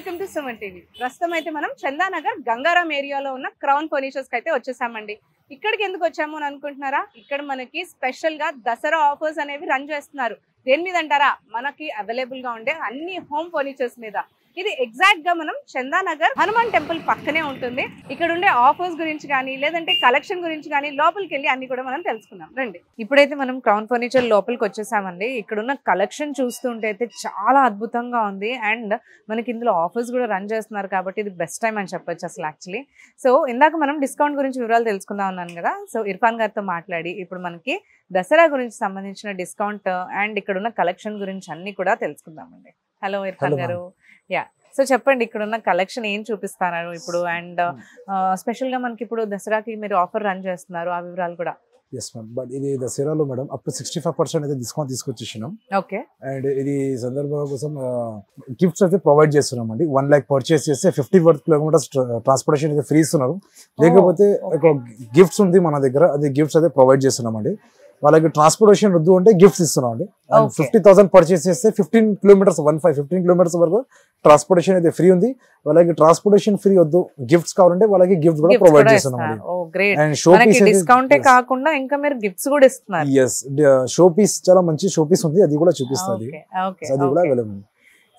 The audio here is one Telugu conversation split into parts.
Welcome to Suman TV. ప్రస్తుతం అయితే మనం చందానగర్ గంగారాం ఏరియాలో ఉన్న క్రౌన్ ఫర్నిచర్స్ కి అయితే వచ్చేసామండి. ఇక్కడికి ఎందుకు వచ్చాము అని అనుకుంటున్నారా? ఇక్కడ మనకి స్పెషల్ గా దసరా ఆఫర్స్ అనేవి రన్ చేస్తున్నారు. దేని మీద అంటారా? మనకి అవైలబుల్ గా ఉండే అన్ని హోమ్ ఫర్నిచర్స్ మీద. ఇది ఎగ్జాక్ట్ గా మనం చందానగర్ హనుమాన్ టెంపుల్ పక్కనే ఉంటుంది. ఇక్కడ ఉండే ఆఫర్స్ గురించి కానీ లేదంటే కలెక్షన్ గురించి కానీ లోపలికి వెళ్ళి అన్ని కూడా మనం తెలుసుకుందాం రండి. ఇప్పుడైతే మనం క్రౌన్ ఫర్నిచర్ లోపలికి వచ్చేసామండి. ఇక్కడ ఉన్న కలెక్షన్ చూస్తుంటే అయితే చాలా అద్భుతంగా ఉంది. అండ్ మనకి ఇందులో ఆఫర్స్ కూడా రన్ చేస్తున్నారు కాబట్టి ఇది బెస్ట్ టైం అని చెప్పొచ్చు అసలు యాక్చువల్లీ. సో ఇందాక మనం డిస్కౌంట్ గురించి వివరాలు తెలుసుకుందాం అన్నాను కదా. సో ఇర్ఫాన్ గారితో మాట్లాడి ఇప్పుడు మనకి దసరా గురించి సంబంధించిన డిస్కౌంట్ అండ్ ఇక్కడ ఉన్న కలెక్షన్ గురించి అన్ని కూడా తెలుసుకుందామండి. హలో ఇర్ఫాన్ గారు. యా, సో చెప్పండి ఇక్కడ ఉన్న కలెక్షన్ ఏం చూపిస్తున్నారు ఇప్పుడు అండ్ స్పెషల్ గా మనకి ఇప్పుడు దసరాకి మీరు ఆఫర్ రన్ చేస్తున్నారు, ఆ వివరాలు కూడా. ఎస్ మ్యామ్, బట్ ఇది దసరాలో మేడం అప్ టు 65% అయితే డిస్కౌంట్ తీసుకొచ్చేసినాం. ఓకే. అండ్ ఇది సందర్భం కోసం గిఫ్ట్స్ అయితే ప్రొవైడ్ చేస్తున్నాం అండి. 1 lakh పర్చేస్ చేస్తే 50 kilometers ట్రాన్స్పోర్టేషన్ అయితే ఫ్రీ ఇస్తున్నారు. లేకపోతే ఒక గిఫ్ట్స్ ఉంది మన దగ్గర, అది గిఫ్ట్స్ అయితే ప్రొవైడ్ చేస్తున్నాం అండి. వాళ్ళకి ట్రాన్స్పోర్టేషన్ వద్దు అంటే గిఫ్ట్స్ ఇస్తున్నాం అండి. 50,000 పర్చేస్ చేస్తే 15 kilometers వరకు ట్రాన్స్పోర్టేషన్ అయితే ఫ్రీ ఉంది. వాళ్ళకి ట్రాన్స్పోర్టేషన్ ఫ్రీ వద్దు, గిఫ్ట్స్ కావాలంటే వాళ్ళకి గిఫ్ట్ కూడా ప్రొవైడ్ చేస్తున్నాం అండి. అండ్ షో పీస్ డిస్కౌంట్ కాకుండా ఇంకా మీరు గిఫ్ట్స్ కూడా ఇస్తున్నారు. ఎస్, షో పీస్ చాలా మంచి షో పీస్ ఉంది, అది కూడా చూపిస్తుంది. అది కూడా అవైలబుల్.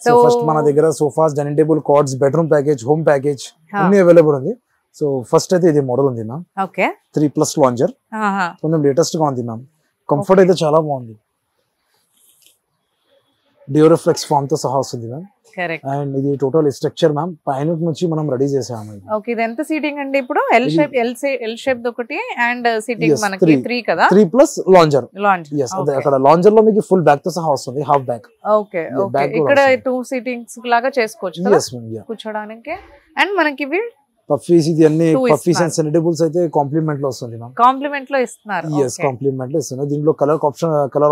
సో ఫస్ట్ మన దగ్గర sofas, dining table, cards, bedroom package, home package అన్ని అవైలబుల్ ఉంది. సో ఫస్ట్ అయితే ఇది మోడల్ ఉంది మ్యామ్. ఓకే. 3+ లాంజర్ కొంచెం లేటెస్ట్ గా ఉంది మ్యామ్. కంఫర్ట్ అయితే చాలా బాగుంది. డియోరిఫ్లెక్స్ ఫామ్ తో సహా వస్తుంది మ్యామ్. కరెక్ట్. అండ్ ఇది టోటల్ స్ట్రక్చర్ మ్యామ్ పైన నుంచి మనం రెడీ చేసాము. ఓకే, ఇది ఎంత సీటింగ్ అండి? ఇప్పుడు ఎల్ షేప్ ఒకటి అండ్ సీటింగ్ మనకి 3 కదా. 3+ లాంజర్. yes, అక్కడ లాంజర్ లో మీకు ఫుల్ బ్యాక్ తో సహా వస్తుంది, హాఫ్ బ్యాక్. Okay okay. ఇక్కడ 2 సీటింగ్స్ లాగా చేసుకోవచ్చు కదా కూర్చోడానికి. అండ్ మనకి ఇవి పఫీస్, ఇది అన్ని పఫీస్ అండ్ సెనిటబుల్స్ అయితే కాంప్లిమెంట్ లో వస్తుంది మ్యామ్. కాంప్లిమెంట్ లో ఇస్తున్నారు. yes, కాంప్లిమెంట్ లో ఇస్తున్నారు. దీంట్లో కలర్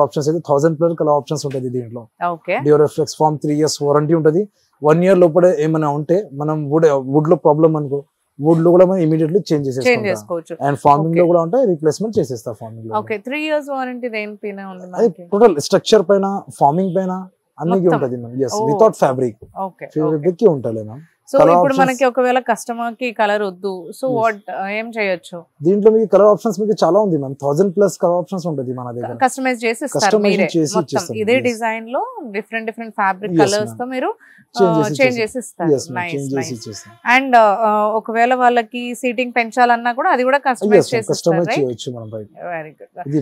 ఆప్షన్స్ అయితే 1000+ కలర్ ఆప్షన్స్ ఉంటుంది దీంట్లో. ఓకే. డియోరిఫ్లెక్స్ ఫామ్ 3 years వారంటీ ఉంటుంది. 1 year లోపల ఏమైనా ఉంటే మనం వుడ్ లో ప్రాబ్లం అనుకో, వుడ్ లో కూడా మనం ఇమిడియట్లీ చేంజ్ చేసుకోవచ్చు. అండ్ ఫార్మింగ్ లో కూడా ఉంటే రీప్లేస్మెంట్ చేసేస్తా ఫార్మింగ్ లో. ఓకే. 3 years వారంటీ దేనిపైన ఉంది? అది టోటల్ స్ట్రక్చర్ పైన, ఫార్మింగ్ పైన అన్నికి ఉంటది ma'am. yes, without fabric. Okay. Fabric కి ఉంటలే మ్యామ్. సో ఇప్పుడు మనకి ఒకవేళ కస్టమర్ కి కలర్ వద్దు, సో వాట్ ఏం చేయొచ్చు? దీంట్లో మీకు కలర్ ఆప్షన్స్ మీకు చాలా ఉంది మ్యామ్. 1000+ కలర్ ఆప్షన్స్ ఉంటుంది మన దగ్గర. కస్టమైజ్ చేసి ఇస్తారు మీరే మొత్తం. ఇదే డిజైన్ లో డిఫరెంట్ ఫ్యాబ్రిక్ కలర్స్ తో మీరు చేంజ్ చేసి ఇస్తారు. నైస్. అండ్ ఒకవేళ వాళ్ళకి సీటింగ్ పెంచాలన్నా కూడా అది కూడా కస్టమైజ్ చేయొచ్చు మనం. Very good. ఇది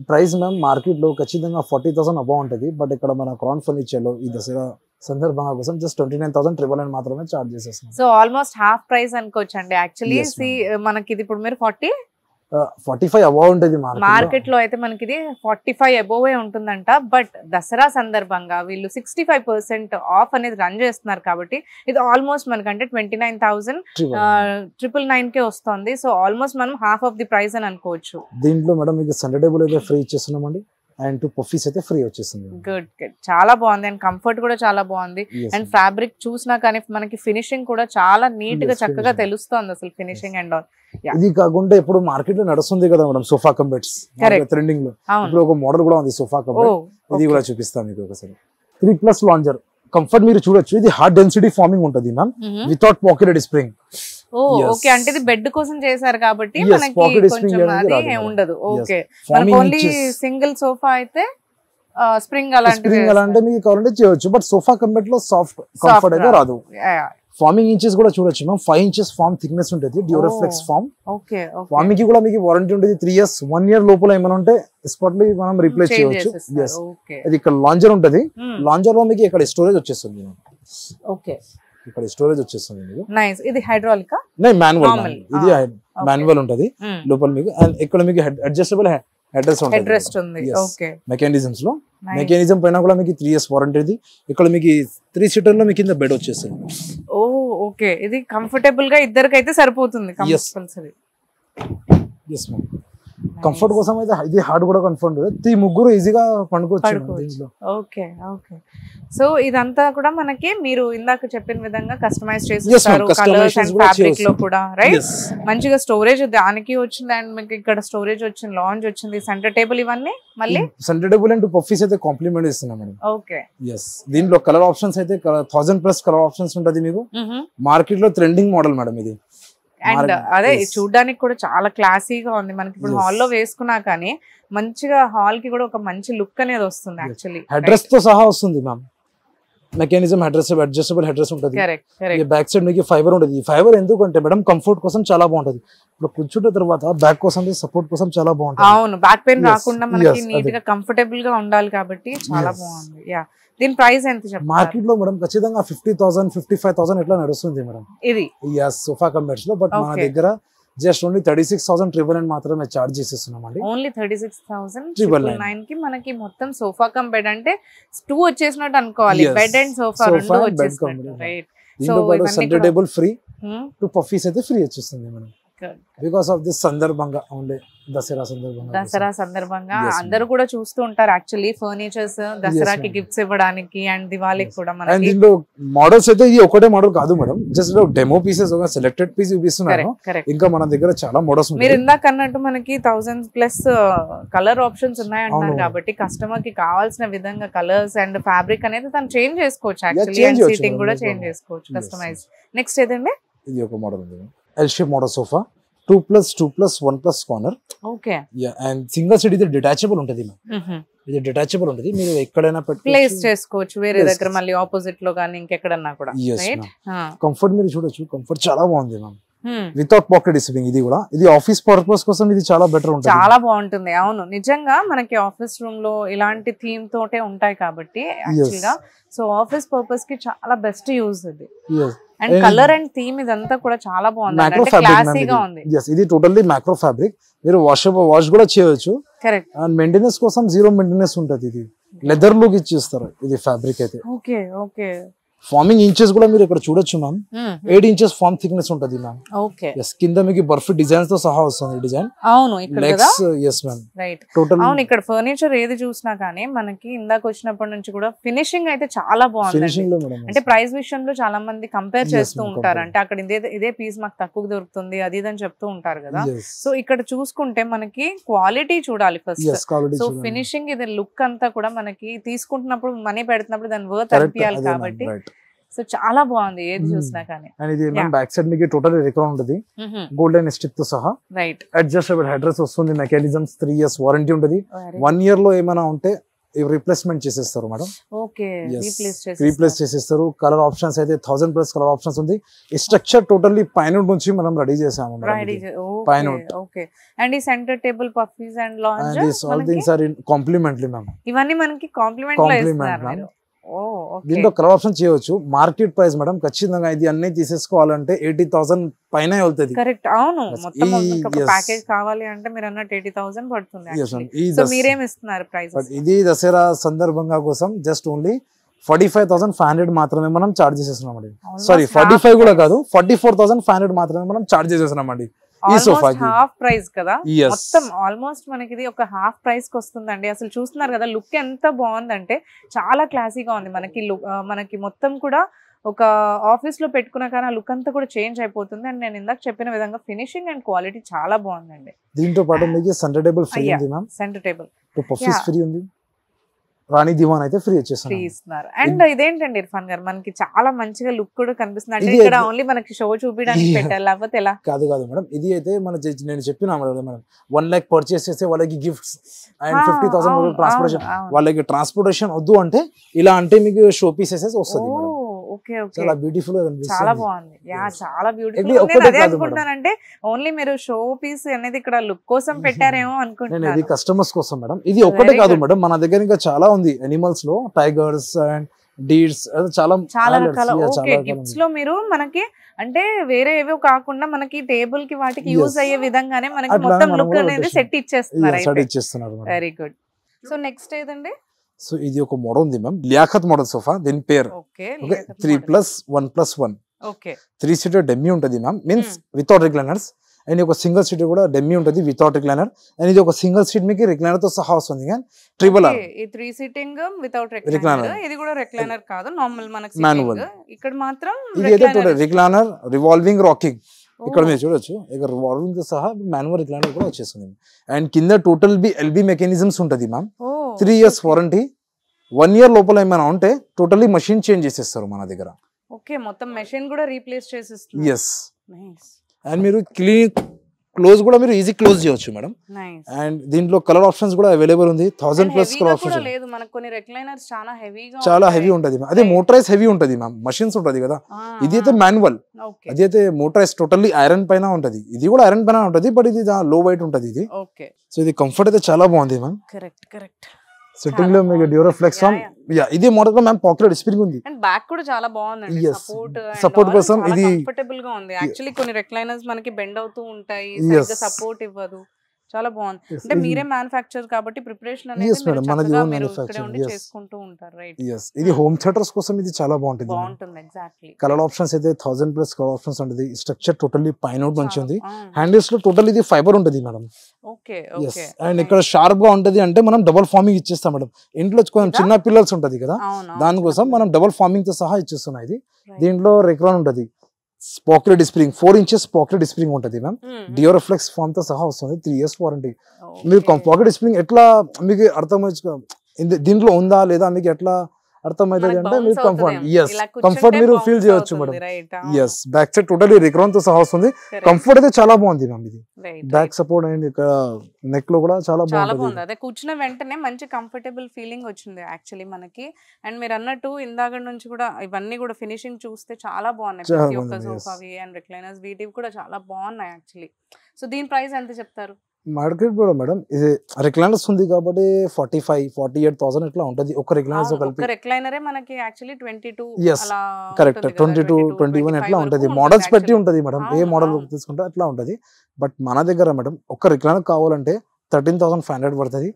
ప్రైస్ మ్యామ్ మార్కెట్ లో ఖచ్చితంగా 40,000 అబౌవ్ ఉంటుంది. బట్ ఇక్కడ మన క్రౌన్ ఫర్నిచర్ లో ఈ దసరా సందర్భంగా కోసం జస్ట్ 29,999 మాత్రమే చార్జ్ చేసేస్తాం. సో ఆల్మోస్ట్ హాఫ్ ప్రైస్ అనుకోవచ్చు అండి యాక్చువల్లీ. మనకి ఇది ఇప్పుడు మీరు 45 అబౌవ్ ఉంటుంది మార్కెట్ లో అయితే మనకి ఇది 45 అబోవ్ ఉంటుందంట. బట్ దసరా సందర్భంగా వీళ్ళు 65% ఆఫ్ అనేది రన్ చేస్తున్నారు కాబట్టి ఇది ఆల్మోస్ట్ మనకంటే 29,999 కే వస్తుంది. సో ఆల్మోస్ట్ మనం హాఫ్ ఆఫ్ ది ప్రైస్ అని అనుకోవచ్చు. దీంట్లో మేడం మీకు సండే టేబుల్ అయితే ఫ్రీ ఇచ్చేస్తున్నామండి. అండ్ 2 పఫీస్ అయితే ఫ్రీ వచ్చేస్తుంది. Good good. చాలా బాగుంది. అండ్ కంఫర్ట్ కూడా చాలా బాగుంది. అండ్ ఫ్యాబ్రిక్ చూసినా కానీ మనకి ఫినిషింగ్ కూడా చాలా నీట్ గా చక్కగా తెలుస్తుంది అసలు ఫినిషింగ్ అండ్ ఆల్. ఇది కాకుండా ఇప్పుడు మార్కెట్ లో నడుస్తుంది కదా మేడం సోఫా కంబెట్స్ ట్రెండింగ్ లో. ఇప్పుడు ఒక మోడల్ కూడా ఉంది సోఫా కంబెట్, ఇది కూడా చూపిస్తాను మీకు ఒకసారి. 3+ లాంజర్ కంఫర్ట్ మీరు చూడొచ్చు. ఇది హార్డ్ డెన్సిటీ ఫార్మింగ్ ఉంటుంది ma'am, without pocketed spring. Okay, అంటే ఇది బెడ్ కోసం చేశారు కాబట్టి మనకి కొంచెం అది ఉండదు. ఓకే, మనకి ఓన్లీ సింగిల్ సోఫా అయితే స్ప్రింగ్ అలాంటి మీకు కావాలంటే చేయొచ్చు. బట్ సోఫా కంబెట్ లో సాఫ్ట్ కంఫర్ట్ అయితే రాదు. ఫార్మింగ్ ఇంచెస్ కూడా చూడొచ్చు మ్యామ్. 5 inches ఫార్మ్ థిక్నెస్ ఉంటుంది, డ్యూరోఫ్లెక్స్ ఫార్మ్. ఓకే. ఫార్మింగ్ కి కూడా మీకు వారంటీ ఉంటుంది 3 years. 1 year లోపల ఏమైనా ఉంటే స్పాట్లీ మనం రీప్లేస్ చేయొచ్చు. yes, ఇది ఇక్కడ లాంజర్ ఉంటుంది. లాంజర్ లో మీకు ఇక్కడ స్టోరేజ్ వచ్చేస్తుంది. ఓకే, ఇక్కడ స్టోరేజ్ వచ్చేస్తుంది మీకు. నైస్. ఇది హైడ్రాలికా? మాన్యువల్. ఇది మాన్యువల్ ఉంటది లోపల మీకు. అండ్ ఇక్కడ మీకు అడ్జస్టబుల్ హెడ్ రెస్ట్ ఉంది. ఓకే. మెకానిజమ్స్ లో మెకానిజం పైన కూడా మీకు 3 years వారంటీ ఉంది. ఇక్కడ మీకు 3 seater లో మీకు కింద బెడ్ వచ్చేస్తుంది. ఓకే, ఇది కంఫర్టబుల్ గా ఇద్దరికైతే సరిపోతుంది కంపల్సరీ. yes ma'am. కంఫర్ట్ కోసం అయితే ఇది హార్డ్ కూడా కంఫర్ట్ ఈ ముగ్గురు ఈజీగా పండుకోవచ్చు దీంట్లో. Okay okay. సో ఇదంతా కూడా మనకి మీరు ఇందాక చెప్పిన విధంగా కస్టమైజ్ చేస్తారు కలర్స్ అండ్ ఫ్యాబ్రిక్ లో కూడా, రైట్? మంచిగా స్టోరేజ్ దానికి వచ్చింది అండ్ మీకు ఇక్కడ స్టోరేజ్ వచ్చింది, లాంజ్ వచ్చింది, సెంటర్ టేబుల్, ఇవన్నీ మళ్ళీ సెంటర్ టేబుల్ అండ్ పఫీస్ అయితే కాంప్లిమెంట్ ఇస్తున్నాం మేడం. ఓకే. ఎస్, దీంట్లో కలర్ ఆప్షన్స్ అయితే 1000+ కలర్ ఆప్షన్స్ ఉంటది మీకు. మార్కెట్ లో ట్రెండింగ్ మోడల్ మేడం ఇది. అండ్ అదే చూడడానికి కూడా చాలా క్లాసీగా ఉంది. మనకి ఇప్పుడు హాల్లో వేసుకున్నా కానీ మంచిగా హాల్ కి కూడా ఒక మంచి లుక్ అనేది వస్తుంది. యాక్చువల్లీ హెడ్ రెస్ట్ తో సహా వస్తుంది ma'am. Mechanism head rest, adjustable head rest ఉంటుంది. బ్యాక్ సైడ్ మీకు ఫైబర్ ఉంటుంది. ఈ ఫైబర్ ఎందుకంటే మేడం కంఫర్ట్ కోసం చాలా బాగుంటుంది. ఇప్పుడు కూర్చుంటే తర్వాత బ్యాక్ కోసం సపోర్ట్ కోసం చాలా బాగుంటుంది. అవును, బ్యాక్ పెయిన్ రాకుండా మనకి నీట్ గా కంఫర్టబుల్ గా ఉండాలి కాబట్టి చాలా బాగుంది. యా, దీని ప్రైస్ ఎంత చెప్పండి? మార్కెట్ లో మేడం ఖచ్చితంగా 50,000 55,000 ఇట్లా నడుస్తుంది మేడం ఇది సోఫా కమ్ లో. బట్ మన దగ్గర జస్ట్ ఓన్లీ 36,999 మాత్రమే చార్జ్ చేసేస్తున్నామండి. ఓన్లీ 36,999 కి మనకి మొత్తం సోఫా కమ్ బెడ్ అంటే 2 వచ్చేసినట్టు అనుకోవాలి. బెడ్ అండ్ సోఫా రెండు వచ్చేసినట్టు, right? So centre table free, 2 పఫీస్ అయితే ఫ్రీ వచ్చేస్తుంది మేడం. బికాస్ ఆఫ్ దిస్ సందర్భంగా ఓన్లీ దసరా సందర్భంగా అందరూ కూడా చూస్తూ ఉంటారు యాక్చువల్లీ ఫర్నిచర్స్ దసరాకి గిఫ్ట్స్ ఇవ్వడానికి అండ్ దివాళీకి కూడా. మనకి దీంట్లో మోడల్స్ అయితే ఇది ఒకటే మోడల్ కాదు మేడం, జస్ట్ డెమో పీసెస్ ఒక సెలెక్టెడ్ పీస్ చూపిస్తున్నాను. ఇంకా మన దగ్గర చాలా మోడల్స్ ఉన్నాయి. మీరు ఇందాక అన్నట్టు మనకి 1000+ కలర్ ఆప్షన్స్ ఉన్నాయంటున్నారు కాబట్టి కస్టమర్ కి కావాల్సిన విధంగా కలర్స్ అండ్ ఫ్యాబ్రిక్ అనేది తను చేంజ్ చేసుకోవచ్చు యాక్చువల్లీ, అండ్ సీటింగ్ కూడా చేంజ్ చేసుకోవచ్చు కస్టమైజ్. నెక్స్ట్ ఏదండి? ఇది ఒక మోడల్ ఉంది, L shape model sofa, 2+2+1+ corner. Okay. And single seat ఇది డిటాచబుల్ ఉంటుంది. ఇది డిటాచబుల్ ఉంటుంది, మీరు ఎక్కడైనా ప్లేస్ చేసుకోవచ్చు వేరే దగ్గర, మళ్ళీ ఆపోజిట్ లో గానీ ఇంకెక్కడన్నా కూడా. కంఫర్ట్ మీరు చూడొచ్చు, కంఫర్ట్ చాలా బాగుంది మ్యామ్. Without pocket receiving. ఇది కూడా ఇది ఆఫీస్ పర్పస్ కోసం ఇది చాలా బెటర్ ఉంటుంది, చాలా బాగుంటుంది. అవును, నిజంగా మనకి ఆఫీస్ రూమ్ లో ఇలాంటి థీమ్ తోటే ఉంటాయి కాబట్టి యాక్చువల్ గా సో ఆఫీస్ పర్పస్ కి చాలా బెస్ట్ యూజ్ ఇది. అండ్ కలర్ అండ్ థీమ్ ఇదంతా కూడా చాలా బాగుంది, అంటే క్లాసీగా ఉంది. ఇది టోటల్లీ మైక్రో ఫ్యాబ్రిక్, మీరు వాష్ కూడా చేయొచ్చు. కరెక్ట్. అండ్ మెయింటెనెన్స్ కోసం 0 మెయింటెనెన్స్ ఉంటుంది. ఇది లెదర్ లుక్ ఇచ్చిస్తారు ఇది ఫ్యాబ్రిక్ అయితే. Okay okay. ఫార్మింగ్ ఇంచెస్ కూడా మీరు ఇక్కడ చూడొచ్చు మ్యామ్. 8 ఇంచెస్ ఫార్మ్ థిక్నెస్ ఉంటుంది మ్యామ్. ఓకే. కింద మీకు బర్ఫీ డిజైన్స్ తో సహా వస్తుంది డిజైన్. అవును, ఇక్కడ కదా. yes ma'am. రైట్. అవును, ఇక్కడ ఫర్నిచర్ ఏది చూసినా కానీ మనకి ఇందాక వచ్చినప్పటి నుంచి కూడా ఫినిషింగ్ అయితే చాలా బాగుంది. అంటే ప్రైస్ విషయంలో చాలా మంది కంపేర్ చేస్తూ ఉంటారు, అంటే అక్కడ ఇదే పీస్ మాకు తక్కువ దొరుకుతుంది అది ఇదని చెప్తూ ఉంటారు కదా. సో ఇక్కడ చూసుకుంటే మనకి క్వాలిటీ చూడాలి ఫస్ట్. సో ఫినిషింగ్ ఇది లుక్ అంతా కూడా మనకి తీసుకుంటున్నప్పుడు మనీ పెడుతున్నప్పుడు దాని వర్త్ అనిపించాలి కాబట్టి సో చాలా బాగుంది ఏది చూసినా కానీ. ఇది బ్యాక్ సైడ్ మీకు టోటల్ రికార్డ్ ఉంటుంది గోల్డెన్ స్టిక్ తో సహా. రైట్. అడ్జస్టబుల్ హెడ్ రెస్ట్ వస్తుంది, మెకానిజమ్స్ 3 years వారంటీ ఉంటుంది. 1 year లో ఏమైనా ఉంటే రీప్లేస్మెంట్ చేసేస్తారు మేడం. ఓకే, రీప్లేస్ చేసేస్తారు. కలర్ ఆప్షన్స్ అయితే 1000+ కలర్ ఆప్షన్స్ ఉంది. ఈ స్ట్రక్చర్ టోటల్లీ పైన నుంచి మనం రెడీ చేసాము పైన. ఓకే. అండ్ ఈ centre table puffies and lounge all things are in complimentary ma'am. ఇవన్నీ మనకి కాంప్లిమెంట్ లో ఇస్తున్నారు. దీంట్లో కలర్ ఆప్షన్ చేయవచ్చు. మార్కెట్ ప్రైస్ మేడం ఖచ్చితంగా ఇది అన్ని తీసేసుకోవాలంటే 80,000 పైన వెళ్తుంది. కరెక్ట్. అవును, మొత్తం ప్యాకేజ్ కావాలి అంటే మీరు అన్నట్టు 80,000 పడుతుంది. సో మీరేం ఇస్తున్నారు ప్రైస్? ఇది దసరా సందర్భంగా కోసం జస్ట్ ఓన్లీ 45,500 మాత్రమే మనం చార్జ్ చేసేస్తున్నామండి. సారీ 45 కూడా కాదు, 44,500 మాత్రమే మనం చార్జ్ చేసేస్తున్నామండి. హాఫ్ ప్రైస్ కదా మొత్తం, ఆల్మోస్ట్ మనకి ఇది ఒక హాఫ్ ప్రైస్ కి వస్తుందండి. అసలు చూస్తున్నారు కదా లుక్ ఎంత బాగుందంటే చాలా క్లాసీగా ఉంది. మనకి మొత్తం కూడా ఒక ఆఫీస్ లో పెట్టుకున్నా కానీ ఆ లుక్ అంతా కూడా చేంజ్ అయిపోతుంది. అండ్ నేను ఇందాక చెప్పిన విధంగా ఫినిషింగ్ అండ్ క్వాలిటీ చాలా బాగుందండి. దీంతో పాటు మీకు సెంటర్ టేబుల్ ఫ్రీ ఉంది మ్యామ్. సెంటర్ టేబుల్ ఫ్రీ ఉంది. రాణి దివాన్ అయితే ఫ్రీ ఇస్తున్నారు. అండ్ ఇదేంటండి ఇర్ఫాన్ గారు మనకి చాలా మంచిగా లుక్ కూడా కనిపిస్తుంది. అంటే ఇక్కడ ఓన్లీ మనకి షో చూపించడానికి పెట్టాలి లేకపోతే ఎలా? కాదు మేడం, ఇది అయితే నేను చెప్పినా మేడం 1 lakh పర్చేస్ చేస్తే వాళ్ళకి గిఫ్ట్స్ అండ్ 50,000 ట్రాన్స్పోర్టేషన్. వాళ్ళకి ట్రాన్స్పోర్టేషన్ వద్దు అంటే ఇలా అంటే మీకు షో పీసెస్ వస్తుంది. చాలా బ్యూటిఫుల్ గా కనిపిస్తుంది, చాలా బాగుంది. చాలా బ్యూటిఫుల్. అదే అనుకుంటున్నానంటే ఓన్లీ మీరు షో పీస్ అనేది ఇక్కడ లుక్ కోసం పెట్టారేమో అనుకుంటున్నాను. ఇది కస్టమర్స్ కోసం మేడం. ఇది ఒకటే కాదు మేడం, మన దగ్గర ఇంకా చాలా ఉంది. అనిమల్స్ లో టైగర్స్ అండ్ డీర్స్ చాలా రకాల. ఓకే, గిఫ్ట్స్ లో మీరు మనకి అంటే వేరే ఏవో కాకుండా మనకి టేబుల్ కి వాటికి యూజ్ అయ్యే విధంగానే మనకి మొత్తం లుక్ అనేది సెట్ ఇచ్చేస్తున్నారు. Very good. సో నెక్స్ట్ ఏదండి? సో ఇది ఒక మోడల్ ఉంది మ్యామ్, లియాఖత్ మోడల్ సోఫా. దీని పేరు 3+1+1. 3-seater డెమ్మి ఉంటుంది ma'am. Means without recliners. And ఒక సింగిల్ సీట్ కూడా డెమ్మీ ఉంటుంది వితౌట్ రిక్లైనర్. అండ్ ఇది ఒక సింగిల్ సీట్ మీకు రిక్లైనర్ తో సహా వస్తుంది. కానీ ట్రిపుల్ ఆర్ ఈ 3 సీటింగ్ వితౌట్ రిక్లైనర్. ఇది కూడా రిక్లైనర్ కాదు, నార్మల్ మనకి మాన్యువల్. ఇక్కడ మాత్రం ఇది అయితే రిక్లైనర్ రివాల్వింగ్ రాకింగ్. ఇక్కడ మీరు చూడొచ్చు ఇక్కడ రివాల్వింగ్ తో సహా మాన్యువల్ రిక్లైనర్ కూడా వచ్చేస్తుంది. అండ్ కింద టోటల్ ఎల్బీ మెకానిజమ్స్ ఉంటుంది మ్యామ్. 3 years warranty. 1 year లోపల ఏమైనా ఉంటే టోటల్లీ మషిన్ చేంజ్ చేసేస్తారు మన దగ్గర. ఓకే, మొత్తం మెషిన్ కూడా రీప్లేస్ చేసేస్తారు. yes nice. అండ్ మీరు క్లోజ్ కూడా మీరు ఈజీ క్లోజ్ చేయొచ్చు మేడం. అండ్ దీంట్లో కలర్ ఆప్షన్స్ కూడా అవైలబుల్ ఉంది. 1000+ కలర్ ఆప్షన్స్ లేదు. మనకు కొన్ని రిక్లైనర్స్ చాలా హెవీ ఉంటది. అదే మోటరైజ్ హెవీ ఉంటది మ్యామ్. మషిన్స్ ఉంటది కదా. ఇది అయితే మాన్యువల్, అది అయితే మోటరైజ్ టోటల్లీ ఐరన్ పైన ఉంటది. ఇది కూడా ఐరన్ పైన ఉంటది, బట్ ఇది లో వైట్ ఉంటది ఇది. సో ఇది కంఫర్ట్ అయితే చాలా బాగుంది మ్యామ్. కరెక్ట్. సిట్టింగ్ లో మీకు డ్యూరోఫ్లెక్స్ ఇది మోడల్ లో మ్యామ్ పాకెట్ స్ప్రింగ్ ఉంది. అండ్ బ్యాక్ కూడా చాలా బాగుందండి. సపోర్ట్ కోసం ఇది కంఫర్టబుల్ గా ఉంది. యాక్చువల్లీ కొన్ని రిక్లైనర్స్ మనకి బెండ్ అవుతూ ఉంటాయి, సపోర్ట్ ఇవ్వదు. చాలా బాగుంది. అంటే మీరే మ్యానుఫ్యాక్చర్ కాబట్టి ప్రిపరేషన్ అనేది మీరు ఇక్కడే ఉండి చేసుకుంటూ ఉంటారు, రైట్? ఇది హోమ్ థియేటర్స్ కోసం ఇది చాలా బాగుంటుంది. ఎగ్జాక్ట్లీ. కలర్ ఆప్షన్స్ అయితే 1000+ కలర్ ఆప్షన్స్ ఉంటుంది. స్ట్రక్చర్ టోటల్లీ పైన మంచి ఉంది. హ్యాండిల్స్ లో టోటల్ ఇది ఫైబర్ ఉంటుంది మేడం. ఓకే. అండ్ ఇక్కడ షార్ప్ గా ఉంటది అంటే మనం డబుల్ ఫార్మింగ్ ఇచ్చేస్తాం మేడం. ఇంట్లో కొంచెం చిన్న పిల్లర్స్ ఉంటది కదా, దానికోసం మనం డబుల్ ఫార్మింగ్ తో సహా ఇచ్చేస్తున్నాం. ఇది దీంట్లో రెక్రాన్ ఉంటది. Pocket spring 4 inches pocket spring ఉంటుంది మ్యామ్. డియోరఫ్లెక్స్ ఫామ్ తో సహా వస్తుంది. 3 years వారంటీ. మీరు పాకెట్ స్ప్రింగ్ ఎట్లా మీకు అర్థమవుతుంది దీంట్లో ఉందా లేదా మీకు ఎట్లా అర్థమవుతుంది అంటే మీరు కంఫర్ట్ మీరు ఫీల్ చేయొచ్చు మేడం. బ్యాక్ సైడ్ టోటలీ రిక్రాన్ తో సహా వస్తుంది. కంఫర్ట్ అయితే చాలా బాగుంది మ్యామ్. ఇది బ్యాక్ సపోర్ట్ అండ్ ఇక్కడ నెక్ లో కూడా చాలా బాగుంది. అదే కూర్చున్న వెంటనే మంచి కంఫర్టబుల్ ఫీలింగ్ వచ్చింది యాక్చువల్లీ మనకి. అండ్ మీరు అన్నట్టు ఇందాక నుంచి కూడా ఇవన్నీ కూడా ఫినిషింగ్ చూస్తే చాలా బాగున్నాయి. ప్రతి ఒక్క సోఫావి అండ్ రిక్లైనర్స్ వీటివి కూడా చాలా బాగున్నాయి యాక్చువల్లీ. సో దీని ప్రైస్ ఎంత చెప్తారు? మార్కెట్ కూడా మేడం ఇది రిక్లైనర్స్ ఉంది కాబట్టి 45,000-48,000 ఇట్లా ఉంటది. ఒక రిక్లైనర్స్ కలిపి రిక్లైనరే మనకి యాక్చువల్లీ 22 అలా కరెక్ట్ 22-21 ఇట్లా ఉంటది. మోడల్స్ పెట్టి ఉంటది మేడం. ఏ మోడల్ తీసుకుంటే అట్లా ఉంటది. బట్ మన దగ్గర మేడం ఒక రిక్లైనర్ కావాలంటే 13,500 పడుతుంది.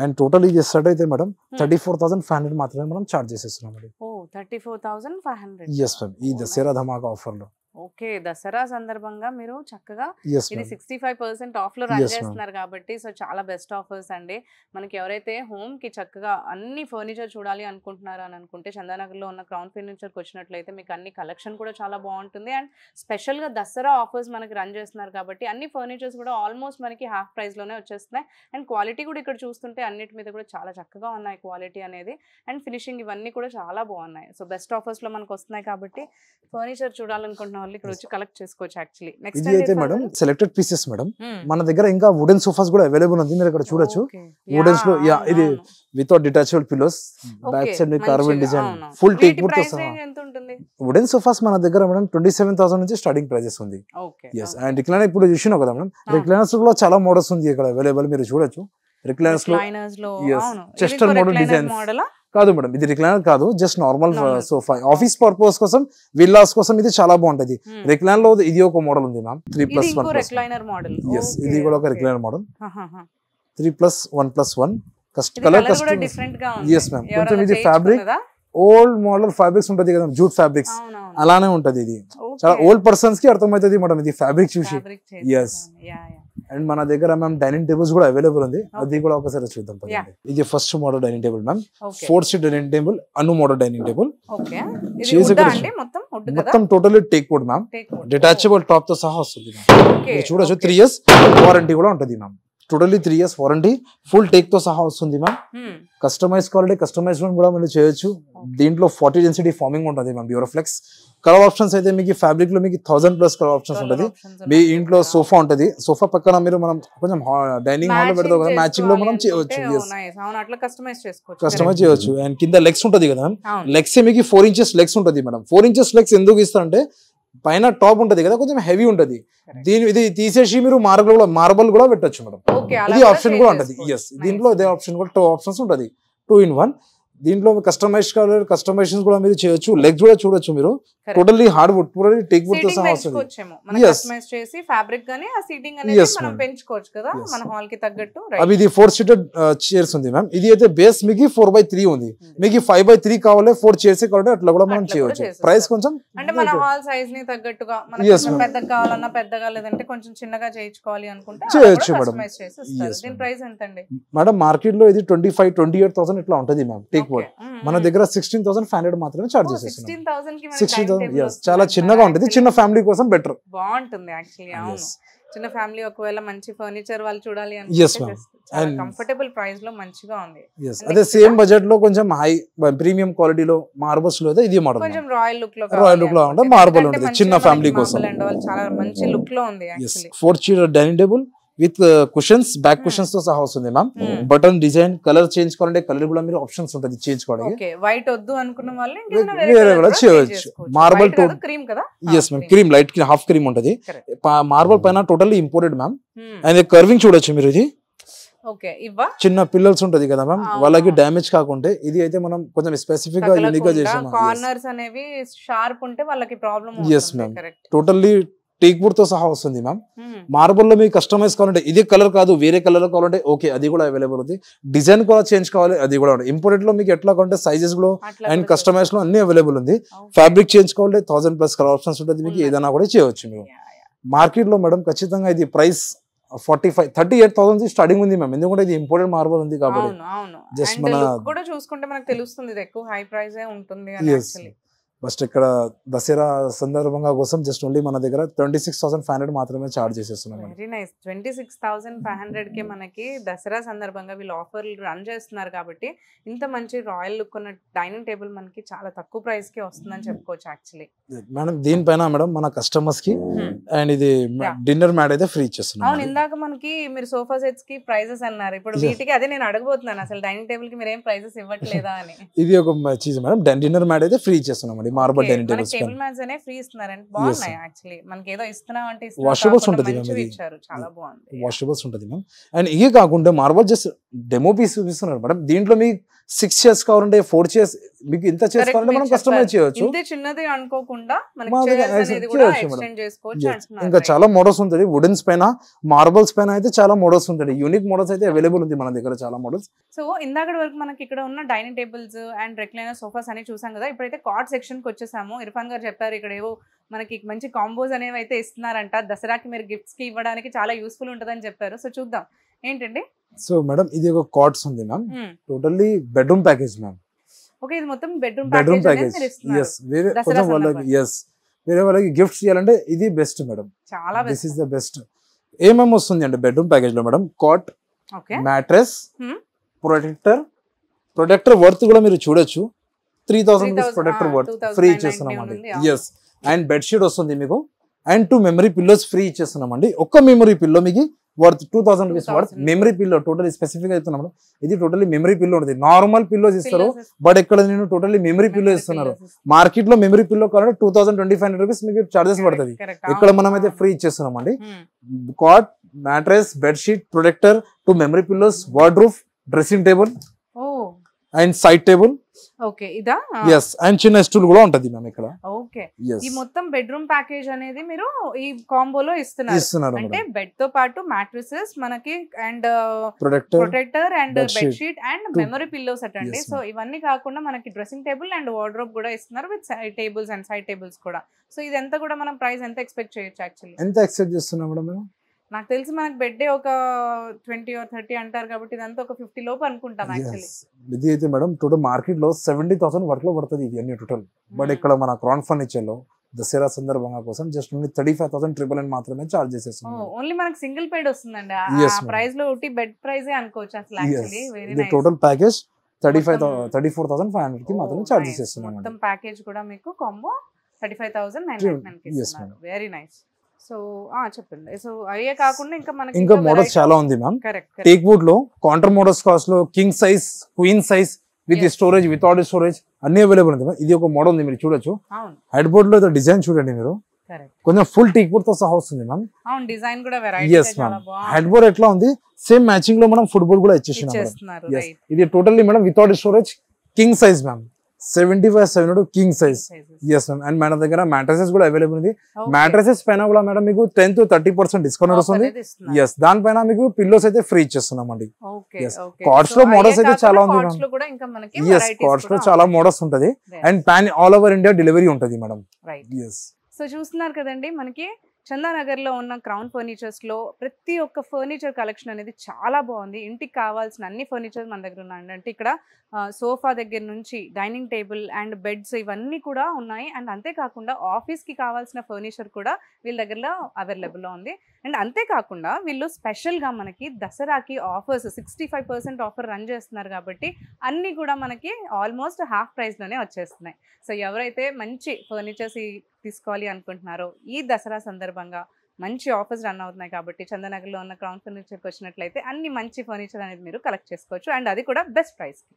అండ్ టోటల్ ఇది స్టార్ట్ అయితే మేడం 34,500 మాత్రమే మనం చార్జ్ చేసేస్తున్నాం మేడం. 34,500. yes ma'am. ఈ దసరా ధమాకా ఆఫర్ లో. ఓకే, దసరా సందర్భంగా మీరు చక్కగా ఇది 65% ఆఫ్ లో రన్ చేస్తున్నారు కాబట్టి సో చాలా బెస్ట్ ఆఫర్స్ అండి. మనకి ఎవరైతే హోమ్ కి చక్కగా అన్ని ఫర్నిచర్ చూడాలి అనుకుంటున్నారో అని అనుకుంటే చందానగర్ లో ఉన్న క్రౌన్ ఫర్నిచర్ కి వచ్చినట్లయితే మీకు అన్ని కలెక్షన్ కూడా చాలా బాగుంటుంది. అండ్ స్పెషల్ గా దసరా ఆఫర్స్ మనకి రన్ చేస్తున్నారు కాబట్టి అన్ని ఫర్నిచర్స్ కూడా ఆల్మోస్ట్ మనకి హాఫ్ ప్రైస్ లోనే వచ్చేస్తున్నాయి. అండ్ క్వాలిటీ కూడా ఇక్కడ చూస్తుంటే అన్నిటి మీద కూడా చాలా చక్కగా ఉన్నాయి క్వాలిటీ అనేది. అండ్ ఫినిషింగ్ ఇవన్నీ కూడా చాలా బాగున్నాయి. సో బెస్ట్ ఆఫర్స్ లో మనకు వస్తున్నాయి కాబట్టి ఫర్నిచర్ చూడాలనుకుంటున్న ఇక్కడ వచ్చి కలెక్ట్ చేసుకోవచ్చు యాక్చువల్లీ. నెక్స్ట్ అయితే మేడం సెలెక్టెడ్ పీసెస్ మేడం. మన దగ్గర ఇంకా వుడెన్ సోఫాస్ కూడా అవైలబుల్ ఉంది. మీరు ఇక్కడ చూడొచ్చు. వుడెన్స్ లో ఇది without detachable pillows, back side మీ carbon design, full teak wood తో సహా. వుడెన్ సోఫాస్ మన దగ్గర మేడం 27,000 నుంచి స్టార్టింగ్ ప్రైజెస్ ఉంది. yes అండ్ రిక్లైనర్ ఇప్పుడు చూసినావు కదా మేడం. రిక్లైనర్స్ లో చాలా మోడల్స్ ఉంది ఇక్కడ అవైలబుల్. మీరు చూడొచ్చు రిక్లైనర్స్ లో చెస్టర్ మోడల్ డిజైన్ కాదు మేడం. ఇది రిక్లైనర్ కాదు, just normal sofa. Office purpose కోసం, విల్లాస్ కోసం ఇది చాలా బాగుంటది. రిక్లైనర్ లో ఇది ఒక మోడల్ ఉంది మ్యామ్. 3+1 yes ఇది కూడా ఒక recliner model. 3+1+1 colour custom. yes ma'am. కొంచెం ఇది ఫ్యాబ్రిక్ ఓల్డ్ మోడల్ ఫ్యాబ్రిక్స్ ఉంటది కదా, జూట్ ఫ్యాబ్రిక్స్ అలానే ఉంటది. ఇది చాలా ఓల్డ్ పర్సన్స్ కి అర్థమవుతుంది మేడం ఇది ఫ్యాబ్రిక్ చూసి. yes అండ్ మన దగ్గర మ్యామ్ డైనింగ్ టేబుల్స్ కూడా అవైలబుల్ ఉంది. అది కూడా ఒకసారి చూద్దాం. ఇది first model dining table ma'am. 4 seat dining table, అను మోడల్ డైనింగ్ టేబుల్. మొత్తం totally teak wood ma'am. Detachable top తో సహా వస్తుంది. చూడొచ్చు 3 years వారంటీ కూడా ఉంటుంది ma'am. Totally 3 years warranty, full teak తో సహా వస్తుంది మ్యామ్. కస్టమైజ్ కావాలంటే కస్టమైజ్ కూడా మనం చేయొచ్చు. దీంట్లో 40 density ఫార్మింగ్ ఉంటుంది మ్యామ్. డ్యూరోఫ్లెక్స్ కలర్ ఆప్షన్స్ అయితే మీకు ఫ్యాబ్రిక్ లో మీకు 1000+ కలర్ ఆప్షన్స్ ఉంటుంది. మీ ఇంట్లో సోఫా ఉంటది, సోఫా పక్కన మీరు మనం కొంచెం డైనింగ్ హాల్ లో పెడతాం కదా, మ్యాచింగ్ లో మనం చేయవచ్చు. కస్టమైజ్ చేయవచ్చు. అండ్ కింద లెగ్స్ ఉంటది కదా, లెగ్స్ మీకు 4 inches లెగ్స్ ఉంటుంది మేడం. 4 inches లెగ్స్ ఎందుకు ఇస్తారంటే పైన టాప్ ఉంటది కదా, కొంచెం హెవీ ఉంటది. ఇది తీసేసి మీరు మార్బల్ కూడా పెట్టచ్చు మేడం. ఇది ఆప్షన్ కూడా ఉంటది. yes దీంట్లో ఇదే ఆప్షన్ కూడా 2 options ఉంటది. 2 in 1. దీంట్లో కస్టమైజ్ కలర్ కస్టమైజేషన్ కూడా మీరు చేయొచ్చు. లెగ్స్ కూడా చూడొచ్చు మీరు. Totally hard wood totally teak wood తో సహా వస్తుంది. మనం కస్టమైజ్ చేసి ఫ్యాబ్రిక్ గాని ఆ సీటింగ్ అనేది మనం పెంచుకోవచ్చు కదా మన హాల్ కి తగ్గట్టు. అవి ఇది 4 సీటెడ్ చైర్స్ ఉంది మ్యామ్. ఇది అయితే బేస్ మీకు 4x3 ఉంది. మీకు 5x3 కావాలి 4 చైర్స్ కావాలి అట్లా కూడా మనం చేయొచ్చు. ప్రైస్ కొంచెం అంటే మన హాల్ సైజ్ ని తగ్గట్టుగా మనకి పెద్దగా కావాలన్నా పెద్దగా లేదంటే కొంచెం చిన్నగా చేయించుకోవాలి అనుకుంటే చేయొచ్చు మేడం. కస్టమైజ్ చేసి ఇస్తారు. దీని ప్రైస్ ఎంత అండి మేడం? మార్కెట్ లో ఇది 28,000 ఇట్లా ఉంటది మ్యామ్ టేక్ వుడ్. మన దగ్గర 16,500 మాత్రమే చార్జ్ చేసేస్తున్నాం. 16,000 చాలా చిన్నగా ఉంటుంది. చిన్న ఫ్యామిలీ కోసం బెటర్ బాగుంటుంది యాక్చువల్లీ. అవును, చిన్న ఫ్యామిలీ ఒకవేళ మంచి ఫర్నిచర్ వాళ్ళు చూడాలి అంటే కంఫర్టబుల్ ప్రైస్ లో మంచిగా ఉంది. అదే సేమ్ బడ్జెట్ లో కొంచెం హై ప్రీమియం క్వాలిటీలో మార్బల్స్ లో ఇది మోడల్ కొంచెం రాయల్ లుక్ లో ఉంటుంది. మార్బల్ ఉంటుంది చిన్న ఫ్యామిలీ కోసం. చాలా మంచి లుక్ లో ఉంది actually. 4 chair dining table with cushions back cushions తో సహా వస్తుంది ma'am. Button design colour change కావాలంటే కలర్ కూడా మీరు ఆప్షన్స్ ఉంటుంది చేంజ్ కావడానికి. వైట్ వద్దు అనుకున్న వాళ్ళు వేరే కూడా చేయొచ్చు. మార్బల్ క్రీమ్ కదా? Yes ma'am, cream light half cream ఉంటుంది. మార్బల్ పైన totally imported ma'am. And carving చూడొచ్చు మీరు. ఇది చిన్న పిల్లల్స్ ఉంటది కదా మ్యామ్, వాళ్ళకి డ్యామేజ్ కాకుంటే ఇది అయితే మనం కొంచెం స్పెసిఫిక్ గా యూనిక్ గా చేసాం. కార్నర్స్ అనేవి షార్ప్ ఉంటే వాళ్ళకి problem. Yes ma'am, totally teak wood తో సహా వస్తుంది మ్యామ్. మార్బల్ లో మీకు కస్టమైజ్ కావాలంటే ఇది కలర్ కాదు వేరే కలర్ కావాలంటే ఓకే అది కూడా అవైలబుల్ ఉంది. డిజైన్ కూడా చేంజ్ కావాలి అది కూడా ఉంది. ఇంపోర్టెడ్ లో మీకు ఎట్లా కావాలంటే సైజెస్ లో అండ్ కస్టమైజ్ లో అన్ని అవైలబుల్ ఉంది. ఫ్యాబ్రిక్ చేంజ్ కావాలంటే 1000+ కలర్ ఆప్షన్స్ ఉంటుంది. మీకు ఏదైనా కూడా చేయవచ్చు మీరు. మార్కెట్ లో మేడం ఖచ్చితంగా ఇది ప్రైస్ 38,000 స్టార్టింగ్ ఉంది మ్యామ్. ఎందుకంటే ఇది ఇంపోర్టెడ్ మార్బల్ ఉంది కాబట్టి. జస్ట్ మన కూడా చూసుకుంటే మనకు తెలుస్తుంది ఇది ఎక్కువ హై ప్రైస్ ఉంటుంది అని. యాక్చువల్లీ ఫస్ట్ ఇక్కడ దసరా సందర్భంగా కోసం జస్ట్ ఓన్లీ మన దగ్గర 26,500 మాత్రమే చార్జ్ చేసేస్తున్నాం. Very nice. 26,500 కి మనకి దసరా సందర్భంగా వీళ్ళు ఆఫర్లు రన్ చేస్తున్నారు కాబట్టి ఇంత మంచి రాయల్ లుక్ ఉన్న డైనింగ్ టేబుల్ మనకి చాలా తక్కువ ప్రైస్ కి వస్తుందని చెప్పుకోవచ్చు యాక్చువల్లీ. మేడం దీనిపైన మేడం మన కస్టమర్స్ కి అండ్ ఇది డిన్నర్ మ్యాట్ అయితే ఫ్రీ ఇచ్చేస్తున్నాం. అవును, ఇందాక మనకి మీరు సోఫా సెట్స్ కి ప్రైజెస్ అన్నారు. ఇప్పుడు వీటికి అదే నేను అడగబోతున్నాను, అసలు డైనింగ్ టేబుల్ కి మీరు ఏం ప్రైజెస్ ఇవ్వట్లేదా అని. ఇది ఒక చీజ్ మేడం, డిన్నర్ మ్యాట్ అయితే ఫ్రీ ఇచ్చేస్తున్నాం. Marble dining tables table mats అనే ఫ్రీ ఇస్తున్నారండి. బాగున్నాయి యాక్చువల్లీ. మనకి ఏదో ఇస్తున్నాం అంటే వాషబుల్స్ ఉంటుంది మ్యామ్. ఇచ్చారు చాలా బాగుంది. వాషబుల్స్ ఉంటుంది మ్యామ్. అండ్ ఇవే కాకుండా మార్బల్ జస్ట్ డెమో పీస్ ఇస్తున్నారు మేడం. దీంట్లో మీకు 6 చైర్స్ కావాలంటే 4 చైర్స్ మీకు ఇంత చైర్స్ కావాలంటే మనం కస్టమైజ్ చేయొచ్చు. ఇంత చిన్నది అనుకోకుండా మనకి చైర్స్ అనేది కూడా ఎక్స్టెండ్ చేసుకోవచ్చు అంటున్నారు. ఇంకా చాలా మోడల్స్ ఉంటుంది. వుడెన్స్ పైన మార్బల్స్ పైన అయితే చాలా మోడల్స్ ఉంటుంది. యూనిక్ మోడల్స్ అయితే అవైలబుల్ ఉంది మన దగ్గర చాలా మోడల్స్. సో ఇందాక వరకు మనకి ఇక్కడ ఉన్న dining tables and recliner sofas అని చూసాం కదా. ఇప్పుడైతే కాట్ సెక్షన్ కి వచ్చేసాము. ఇర్ఫాన్ గారు చెప్పారు ఇక్కడ ఏవో మనకి మంచి కాంబోస్ అనేవి అయితే ఇస్తున్నారంట. దసరాకి మీరు గిఫ్ట్స్ కి ఇవ్వడానికి చాలా యూస్ఫుల్ ఉంటుందని చెప్పారు. సో చూద్దాం ఏంటండి. సో మేడం ఇది ఒక కాట్స్ ఉంది ma'am. Totally bedroom package ma'am. Okay, ఇది మొత్తం బెడ్రూమ్ ప్యాకేజ్. yes వేరే కొంచెం వాళ్ళకి వేరే వాళ్ళకి గిఫ్ట్స్ చేయాలంటే ఇది బెస్ట్ మేడం. చాలా best. This is the best. ఏమేమి వస్తుంది అంటే బెడ్రూమ్ ప్యాకేజ్ లో madam cot, mattress, protector worth కూడా మీరు చూడొచ్చు. 3,000 రూపీస్ ప్రొటెక్టర్ వర్త్ ఫ్రీ ఇచ్చేస్తున్నాం అండి. ఎస్. అండ్ బెడ్షీట్ వస్తుంది మీకు అండ్ 2 మెమరీ పిల్లోస్ ఫ్రీ ఇచ్చేస్తున్నాం అండి. ఒక్క మెమరీ పిల్లో మీకు worth 2,000 rupees worth memory pillow. Total specific అవుతున్నాం. ఇది టోటల్లీ మెమరీ పిల్లో ఉంటుంది. నార్మల్ పిల్లోస్ ఇస్తారు బట్ ఇక్కడ నేను టోటల్లీ మెమరీ పిల్లో ఇస్తున్నారు. మార్కెట్ లో మెమరీ పిల్లో కావాలంటే 2,225 రూపీస్ మీకు చార్జెస్ పడుతుంది. ఇక్కడ మనం అయితే ఫ్రీ ఇచ్చేస్తున్నాం అండి. Cot, mattress, bedsheet, protector, 2 memory pillows, wardrobe, dressing table and side table. Okay, ఇదా? yes. అండ్ చిన్న స్టూల్ కూడా ఉంటది మ్యామ్ ఇక్కడ. ఓకే, ఈ మొత్తం బెడ్రూమ్ ప్యాకేజ్ అనేది మీరు ఈ కాంబోలో ఇస్తున్నారు. అంటే బెడ్ తో పాటు మ్యాట్రెసెస్ మనకి and protector and bedsheet and memory pillows అటండి. సో ఇవన్నీ కాకుండా మనకి డ్రెస్సింగ్ టేబుల్ అండ్ వార్డ్రోబ్ కూడా ఇస్తున్నారు with side tables and side tables కూడా. సో ఇదంతా కూడా మనం ప్రైస్ ఎంత ఎక్స్పెక్ట్ చేయొచ్చు యాక్చువల్లీ? ఎంత ఎక్స్పెక్ట్ చేస్తున్నాం మేడం? నాకు తెలిసి మనకి బెడ్ ఒక 20 or 30 అంటారు కాబట్టి ఇదంతా ఒక 50 లోపు అనుకుంటాం యాక్చువల్లీ. ఇది అయితే మేడం టోటల్ మార్కెట్ లో 70,000 వరకు పడుతుంది ఇది అన్ని టోటల్. బట్ ఇక్కడ మన క్రౌన్ ఫర్నిచర్ లో దసరా సందర్భంగా కోసం జస్ట్ ఓన్లీ 35,999 మాత్రమే చార్జ్ చేసేస్తున్నాం. ఓన్లీ మనకి సింగిల్ బెడ్ వస్తుందండి. ఆ ప్రైస్ లో ఒకటి బెడ్ ప్రైస్ అనుకోవచ్చు అసలు actually. Very nice. Total package 34,500 కి మాత్రమే చార్జ్ చేస్తున్నాం. మొత్తం ప్యాకేజ్ కూడా మీకు కాంబో 35,999 కి ఇస్తున్నారు. Very nice. సో చెప్పండి. సో అయ్యే కాకుండా ఇంకా మనకి ఇంకా మోడల్స్ చాలా ఉంది మ్యామ్. టేక్ వుడ్ లో కౌంటర్ మోడల్స్ కాస్ట్ లో king size, queen size with storage, without storage అన్ని అవైలబుల్ ఉంది. ఇది ఒక మోడల్ ఉంది మీరు చూడొచ్చు. హెడ్ బోర్డ్ లో డిజైన్ చూడండి మీరు. కొంచెం ఫుల్ టేక్ వుడ్ తో సహా వస్తుంది మ్యామ్. అవును, డిజైన్ కూడా వెరైటీ చాలా బాగుంది. హెడ్ బోర్డ్ ఎట్లా ఉంది సేమ్ మ్యాచింగ్ లో మనం ఫుడ్ బోర్డ్ కూడా ఇచ్చేస్తున్నాం. ఇది totally madam without storage king size ma'am 75-7 king size. Yes ma'am. And మన దగ్గర మ్యాట్రసెస్ కూడా అవైలబుల్ ఉంది. మ్యాట్రసెస్ పైన కూడా మేడం మీకు 10-30% డిస్కౌంట్ వస్తుంది. ఎస్, దానిపైన మీకు పిల్లోస్ అయితే ఫ్రీ ఇచ్చేస్తున్నాం అండి. కార్డ్స్ లో మోడల్స్ అయితే చాలా ఉంది మేడం. ఎస్, కార్డ్స్ లో చాలా మోడల్స్ ఉంటది and pan all over India delivery ఉంటది మేడం. ఎస్. సో చూస్తున్నారు కదండి, మనకి చందానగర్ లో ఉన్న క్రౌన్ ఫర్నిచర్స్ లో ప్రతి ఒక్క ఫర్నిచర్ కలెక్షన్ అనేది చాలా బాగుంది. ఇంటికి కావాల్సిన అన్ని ఫర్నిచర్ మన దగ్గర ఉన్నాయండి. అంటే ఇక్కడ సోఫా దగ్గర నుంచి డైనింగ్ టేబుల్ అండ్ బెడ్స్ ఇవన్నీ కూడా ఉన్నాయి. అండ్ అంతేకాకుండా ఆఫీస్కి కావాల్సిన ఫర్నిచర్ కూడా వీళ్ళ దగ్గరలో అవైలబుల్లో ఉంది. అండ్ అంతేకాకుండా వీళ్ళు స్పెషల్గా మనకి దసరాకి ఆఫర్స్ 65% ఆఫర్ రన్ చేస్తున్నారు కాబట్టి అన్నీ కూడా మనకి ఆల్మోస్ట్ హాఫ్ ప్రైస్లోనే వచ్చేస్తున్నాయి. సో ఎవరైతే మంచి ఫర్నిచర్స్ తీసుకోవాలి అనుకుంటున్నారో ఈ దసరా సందర్భంగా మంచి ఆఫర్స్ రన్ అవుతున్నాయి కాబట్టి చందానగర్లో ఉన్న క్రౌన్ ఫర్నిచర్కి వచ్చినట్లయితే అన్ని మంచి ఫర్నిచర్ అనేది మీరు కలెక్ట్ చేసుకోవచ్చు. అండ్ అది కూడా బెస్ట్ ప్రైస్కి.